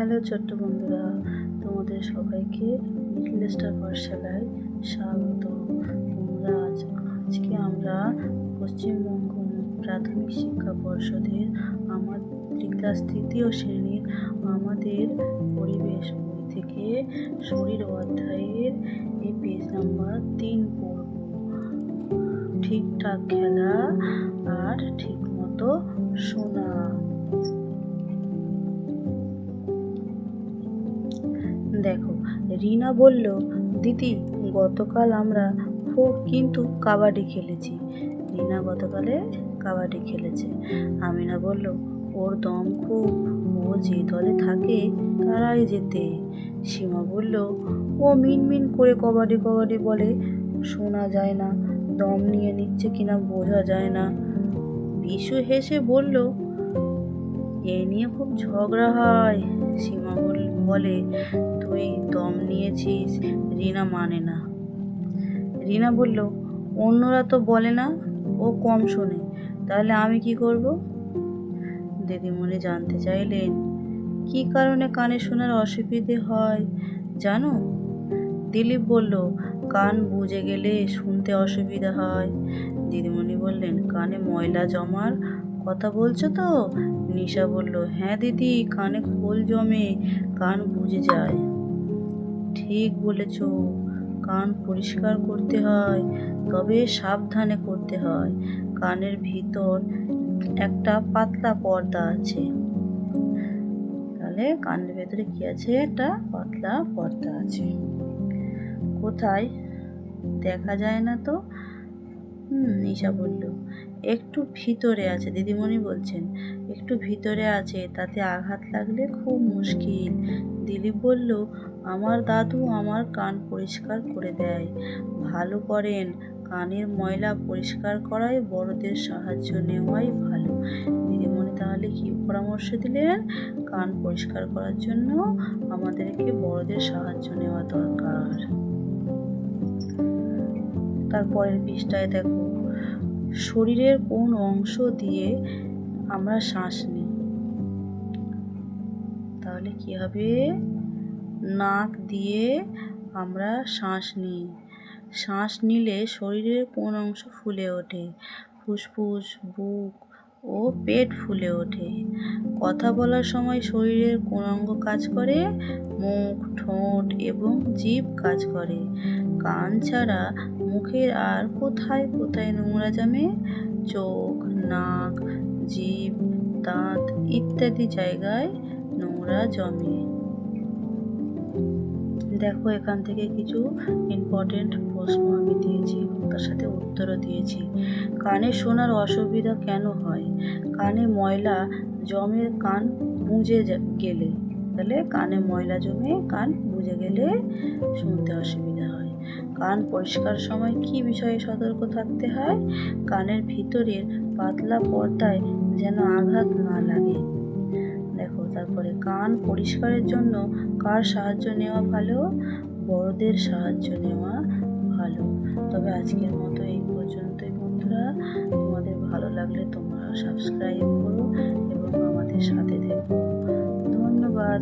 Hello ছোট্ট বন্ধুরা, তোমাদের সবাইকে লিটল স্টার পাঠশালায় স্বাগত। আজকে আমরা পশ্চিমবঙ্গ প্রাথমিক শিক্ষা পর্ষদের আমার ক্লাস 3য় শ্রেণীর আমাদের পরিবেশ বই থেকে শরীর অধ্যায়ের এই পেজ নাম্বার 3 পড়ব। ঠিকঠাক খেলা আর ঠিক মতো শোনা। দেখো, রিনা বলল, দিদি গতকাল আমরা কিন্তু কাবাডি খেলেছি। রিনা গতকালে কাবাডি খেলেছে। আমিনা বলল, ওর দম খুব, ও যে দলে থাকে তারাই জেতে। সীমা বলল, ও মিনমিন করে কবাডি কবাডি বলে, শোনা যায় না, দম নিয়ে নিচ্ছে কিনা বোঝা যায় না। বিশু হেসে বলল, এ নিয়ে খুব ঝগড়া হয়। সীমা বলে, তুই দম নিয়েছিস, রিনা মানে না। রিনা বলল, অন্যরা তো বলে না, ও কম শোনে, তাহলে আমি কি করব? দিদিমণি জানতে চাইলেন, কি কারণে কানে শোনার অসুবিধে হয় জানো? দিলীপ বলল, কান বুজে গেলে শুনতে অসুবিধা হয়। দিদিমণি বললেন, কানে ময়লা জমার কথা বলছো তো? নিশা বলল, হ্যাঁ দিদি, কানে খোল জমে, কান বুজে যায়। ঠিক বলেছ, কান পরিষ্কার করতে হয়, তবে সাবধানে করতে হয়। কানের ভিতর একটা পাতলা পর্দা আছে। তাহলে কানের ভেতরে কি আছে? একটা পাতলা পর্দা আছে। কোথায়? দেখা যায় না তো। নিশা বলল, একটু ভিতরে আছে। দিদিমণি বলছেন, একটু ভিতরে আছে, তাতে আঘাত লাগলে খুব মুশকিল। দিলীপ বলল, আমার দাদু আমার কান পরিষ্কার করে দেয়, ভালো করেন। কানের ময়লা পরিষ্কার করায় বড়দের সাহায্য নেওয়াই ভালো। দিদিমণি তাহলে কি পরামর্শ দিলেন? কান পরিষ্কার করার জন্য আমাদেরকে বড়দের সাহায্য নেওয়া দরকার। তারপরের পৃষ্ঠায় দেখো, শরীরের কোন অংশ দিয়ে আমরা শ্বাস নিই? তাহলে কি হবে? নাক দিয়ে আমরা শ্বাস নিই। শ্বাস নিলে শরীরের কোন অংশ ফুলে ওঠে? ফুসফুস, বুক ও পেট ফুলে ওঠে। কথা বলার সময় শরীরের কোন অঙ্গ কাজ করে? মুখ, ঠোঁট এবং জিভ কাজ করে। কান ছাড়া মুখের আর কোথায় কোথায় নোংরা জমে? চোখ, নাক, জিভ, দাঁত ইত্যাদি জায়গায় নোংরা জমে। দেখো, এখান থেকে কিছু ইম্পর্টেন্ট প্রশ্ন আমি দিয়েছি, তার সাথে উত্তরও দিয়েছি। কানে শোনার অসুবিধা কেন হয়? কানে ময়লা জমে কান বুজে গেলে। তাহলে কানে ময়লা জমে কান বুজে গেলে শুনতে অসুবিধা হয়। কান পরিষ্কার সময় কি বিষয়ে সতর্ক থাকতে হয়? কানের ভিতরের পাতলা পর্দায় যেন আঘাত না লাগে। দেখো, তারপরে কান পরিষ্কারের জন্য কার সাহায্য নেওয়া ভালো? বড়দের সাহায্য নেওয়া ভালো। তবে আজকের মতো এই পর্যন্তই বন্ধুরা। তোমাদের ভালো লাগলে তোমরা সাবস্ক্রাইব করো এবং আমাদের সাথে থেকো। ধন্যবাদ।